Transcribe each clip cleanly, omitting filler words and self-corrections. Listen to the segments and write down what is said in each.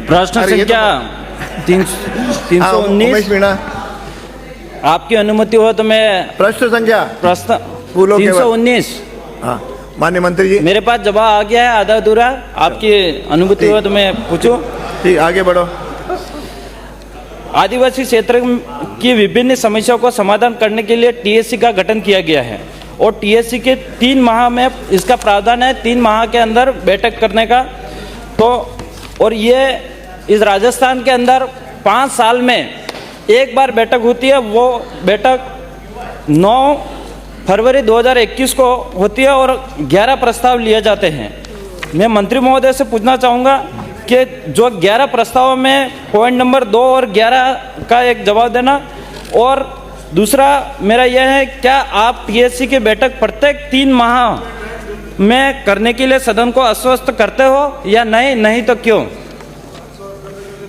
प्रश्न संख्या 319। आपकी अनुमति हो तो मैं प्रश्न संख्या प्रश्न फूलों के 319। हाँ, माननीय मंत्री जी। मेरे पास जवाब आ गया है आधा अधूरा। आपकी अनुमति हो तो मैं पूछूं। ठीक, आगे बढ़ो। आदिवासी क्षेत्र की विभिन्न समस्याओं को समाधान करने के लिए टीएससी का गठन किया गया है और टीएससी के 3 माह में इसका प्रावधान है 3 माह के अंदर बैठक करने का। तो और ये इस राजस्थान के अंदर 5 साल में एक बार बैठक होती है। वो बैठक 9 फरवरी 2021 को होती है और 11 प्रस्ताव लिए जाते हैं। मैं मंत्री महोदय से पूछना चाहूँगा कि जो 11 प्रस्तावों में पॉइंट नंबर 2 और 11 का एक जवाब देना। और दूसरा मेरा यह है, क्या आप टीएससी की बैठक प्रत्येक 3 माह में करने के लिए सदन को आश्वस्त करते हो या नहीं? नहीं तो क्यों?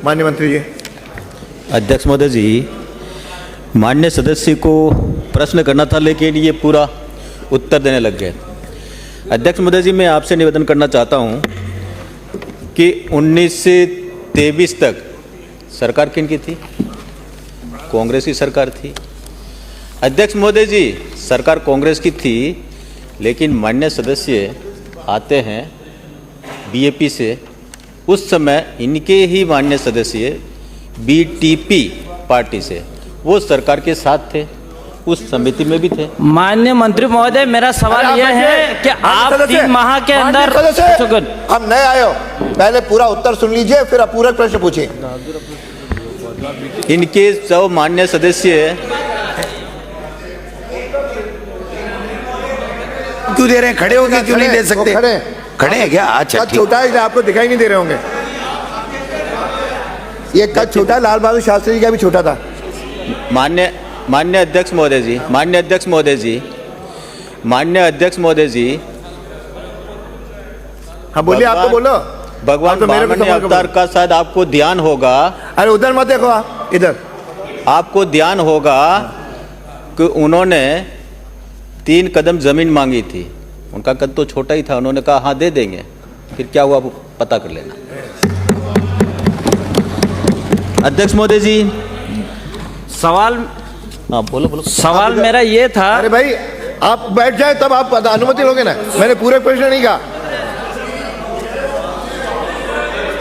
माननीय मंत्री जी। अध्यक्ष महोदय जी, माननीय सदस्य को प्रश्न करना था लेकिन ये पूरा उत्तर देने लग गए। अध्यक्ष महोदय जी, मैं आपसे निवेदन करना चाहता हूँ कि 19 से 23 तक सरकार किन की थी? कांग्रेस की सरकार थी। अध्यक्ष महोदय जी, सरकार कांग्रेस की थी लेकिन माननीय सदस्य आते हैं बीएपी से। उस समय इनके ही माननीय सदस्य बीटीपी पार्टी से, वो सरकार के साथ थे, उस समिति में भी थे। माननीय मंत्री महोदय, मेरा सवाल यह है कि आप 3 माह के अंदर। हम नए आए हो, पहले पूरा उत्तर सुन लीजिए फिर आप पूरा प्रश्न पूछिए। इनके सब माननीय सदस्य क्यों दे रहे हैं? खड़े होकर क्यों नहीं दे सकते? खड़े हैं क्या? अच्छा, छोटा है, आपको दिखाई नहीं दे रहे होंगे। ये कद छोटा, लाल बहादुर शास्त्री जी का भी छोटा था। मान्य अध्यक्ष महोदय जी, मान्य अध्यक्ष महोदय जी, मान्य अध्यक्ष महोदय जी। हाँ बोलिए, आप तो बोलो। भगवान वामन अवतार का शायद आपको ध्यान होगा। अरे उधर मत देखो, आप इधर। आपको ध्यान होगा कि उन्होंने 3 कदम जमीन मांगी थी। उनका कद तो छोटा ही था, उन्होंने कहा हाँ दे देंगे। फिर क्या हुआ वो पता कर लेना। अध्यक्ष महोदय जी, सवाल। हाँ बोलो बोलो। सवाल मेरा ये था। अरे भाई आप बैठ जाए तब आप अनुमति लोगे ना। मैंने पूरे प्रश्न नहीं कहा।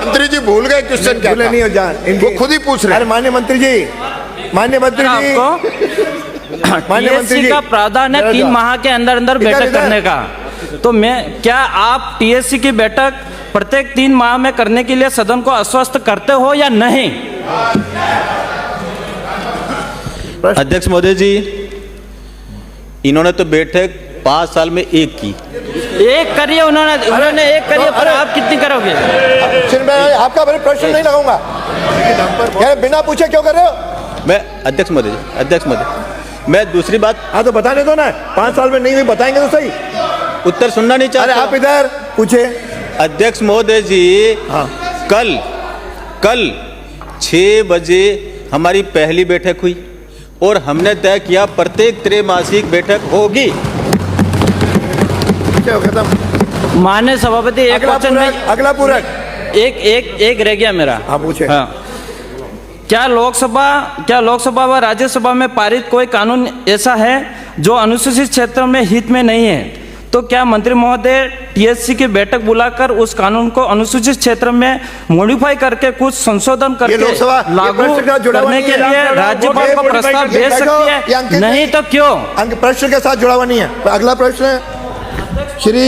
मंत्री जी भूल गए क्वेश्चन क्या था? नहीं हो जान, वो खुद ही पूछ रहे हैं। अरे माननीय मंत्री जी, माननीय मंत्री जी, माननीय मंत्री जी का प्रावधान है 3 माह के अंदर अंदर बैठक करने का। तो मैं, क्या आप टीएससी की बैठक प्रत्येक 3 माह में करने के लिए सदन को आश्वस्त करते हो या नहीं? अध्यक्ष महोदय जी, इन्होंने तो बैठक 5 साल में एक की। एक करिए, उन्होंने एक करिए, पर आप कितनी करोगे? मैं आपका प्रश्न नहीं लगाऊंगा। बिना पूछे क्यों कर रहे हो? मैं अध्यक्ष महोदय जी, अध्यक्ष महोदय, मैं दूसरी बात। हाँ तो बताने दो ना, 5 साल में नहीं हुई, बताएंगे तो सही। उत्तर सुनना नहीं चाहते? अरे आप इधर पूछे। अध्यक्ष महोदय जी, हाँ। कल 6 बजे हमारी पहली बैठक हुई और हमने तय किया प्रत्येक त्रैमासिक बैठक होगी। खत्म। माननीय सभापति, एक क्वेश्चन में अगला पूरक एक रह गया मेरा। हाँ पूछे। हाँ, क्या लोकसभा व राज्यसभा में पारित कोई कानून ऐसा है जो अनुसूचित क्षेत्र में हित में नहीं है? तो क्या मंत्री महोदय टीएससी की बैठक बुलाकर उस कानून को अनुसूचित क्षेत्र में मॉडिफाई करके कुछ संशोधन करके लागू करने के लिए राज्यपाल को प्रस्ताव भेज सकती है? नहीं तो क्यों? प्रश्न के साथ जुड़ा हुआ नहीं है। अगला प्रश्न है श्री